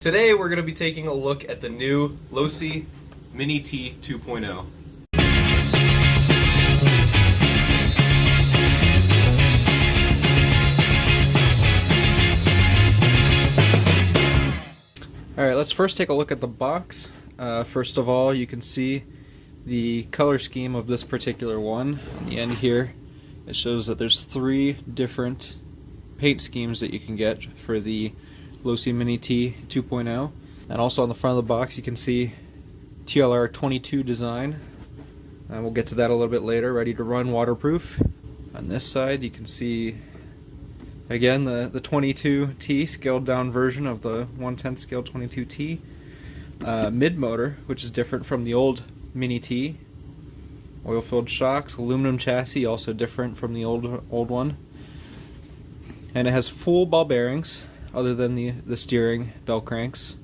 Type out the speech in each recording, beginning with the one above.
Today we're going to be taking a look at the new Losi Mini T 2.0. Alright, let's first take a look at the box. First of all, you can see the color scheme of this particular one. On the end here, it shows that there's 3 different paint schemes that you can get for the Losi Mini T 2.0, and also on the front of the box you can see TLR 22 design, and we'll get to that a little bit later. Ready to run, waterproof. On this side you can see again the 22T scaled down version of the 1/10 scale 22T mid motor, which is different from the old Mini T. Oil filled shocks, aluminum chassis, also different from the old one, and it has full ball bearings other than the steering bell cranks,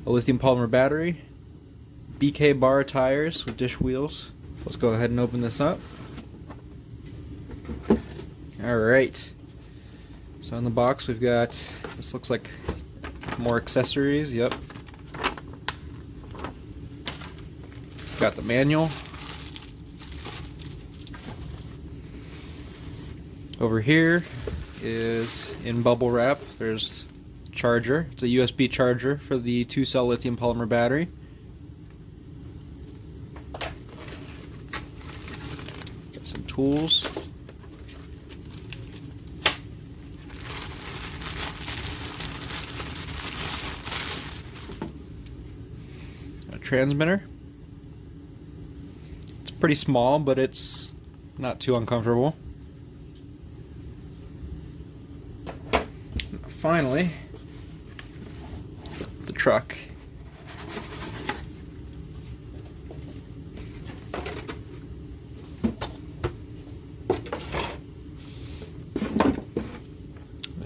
a lithium polymer battery, BK bar tires with dish wheels. So let's go ahead and open this up. Alright, so in the box we've got, this looks like more accessories. Yep, got the manual. Over here is in bubble wrap. There's charger. It's a USB charger for the 2-cell lithium polymer battery. Got some tools. A transmitter. It's pretty small, but it's not too uncomfortable. Finally, the truck.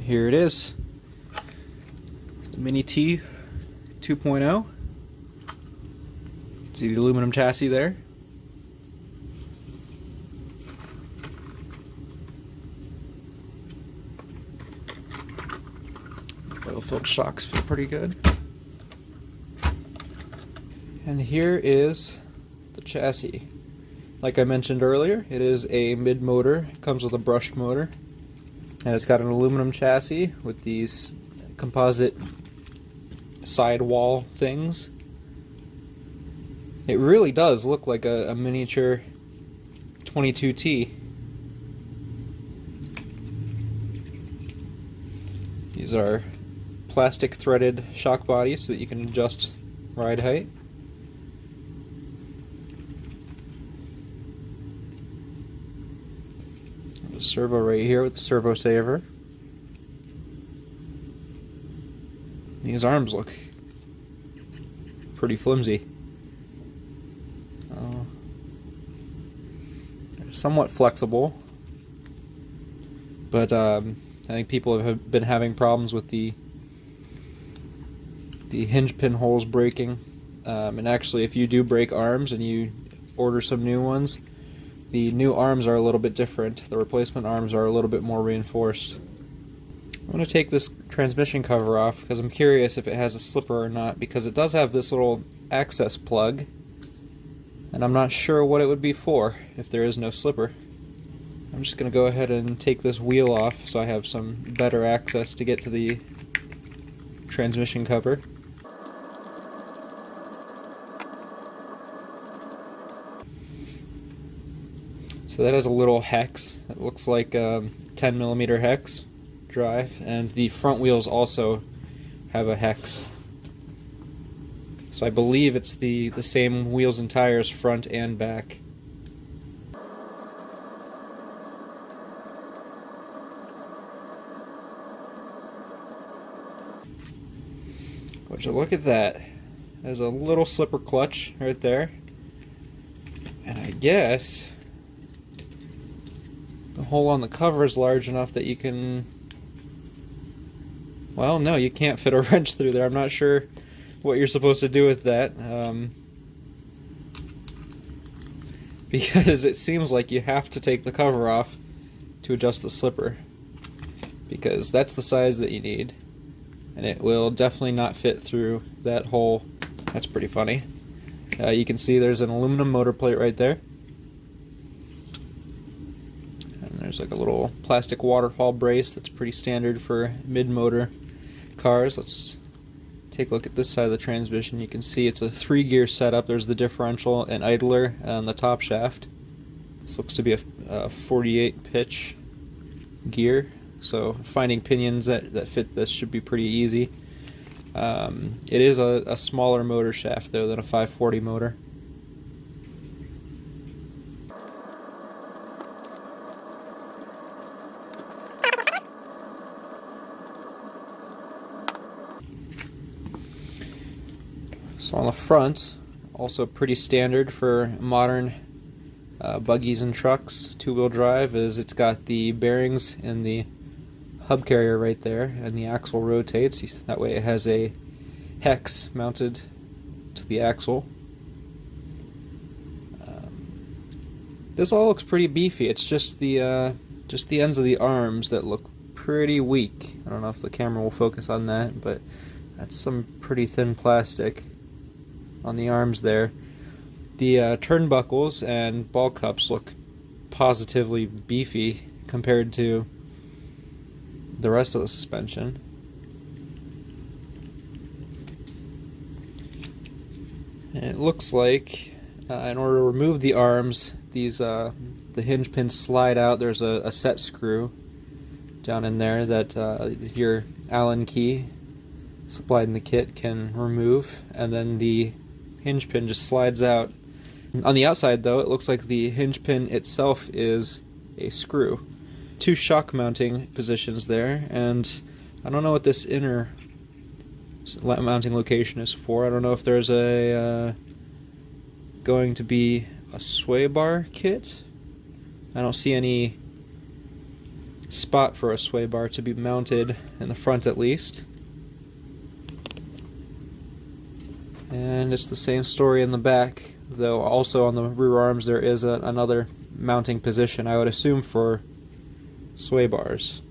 Here it is, the Mini T 2.0. See the aluminum chassis there. Oil-filled shocks feel pretty good. And here is the chassis. Like I mentioned earlier, it is a mid-motor. It comes with a brushed motor. And it's got an aluminum chassis with these composite sidewall things. It really does look like a miniature 22T. These are plastic threaded shock bodies so that you can adjust ride height. There's a servo right here with the servo saver. These arms look pretty flimsy. They're somewhat flexible, but I think people have been having problems with the hinge pinholes breaking, and actually if you do break arms and you order some new ones, the new arms are a little bit different. The replacement arms are a little bit more reinforced. I'm going to take this transmission cover off because I'm curious if it has a slipper or not, because it does have this little access plug, and I'm not sure what it would be for if there is no slipper. I'm just going to go ahead and take this wheel off so I have some better access to get to the transmission cover. So that has a little hex. It looks like a 10mm hex drive, and the front wheels also have a hex. So I believe it's the same wheels and tires front and back. Would you look at that? There's a little slipper clutch right there. And I guess the hole on the cover is large enough that you can... Well, no, you can't fit a wrench through there. I'm not sure what you're supposed to do with that. Because it seems like you have to take the cover off to adjust the slipper, because that's the size that you need. and it will definitely not fit through that hole. That's pretty funny. You can see there's an aluminum motor plate right there. And there's like a little plastic waterfall brace that's pretty standard for mid-motor cars. Let's take a look at this side of the transmission. You can see it's a 3-gear setup. There's the differential and idler on the top shaft. This looks to be a 48 pitch gear, so finding pinions that fit this should be pretty easy. It is a smaller motor shaft though than a 540 motor. So on the front, also pretty standard for modern buggies and trucks, 2-wheel drive, is it's got the bearings in the hub carrier right there, and the axle rotates. That way it has a hex mounted to the axle. This all looks pretty beefy. It's just the ends of the arms that look pretty weak. I don't know if the camera will focus on that, but that's some pretty thin plastic on the arms there. The turnbuckles and ball cups look positively beefy compared to the rest of the suspension. And it looks like in order to remove the arms, these the hinge pins slide out. There's a set screw down in there that your Allen key supplied in the kit can remove, and then the hinge pin just slides out. On the outside though, it looks like the hinge pin itself is a screw. 2 shock mounting positions there, and I don't know what this inner mounting location is for. I don't know if there's a going to be a sway bar kit. I don't see any spot for a sway bar to be mounted in the front at least. And it's the same story in the back, though also on the rear arms there is another mounting position, I would assume for sway bars.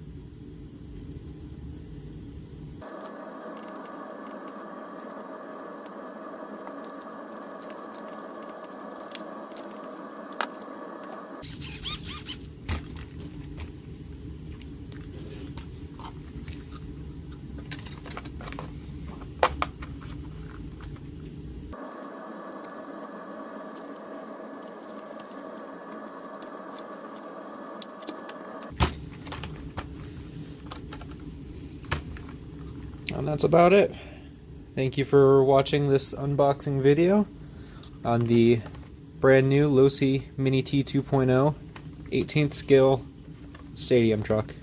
And that's about it. Thank you for watching this unboxing video on the brand new Losi Mini T 2.0 18th scale stadium truck.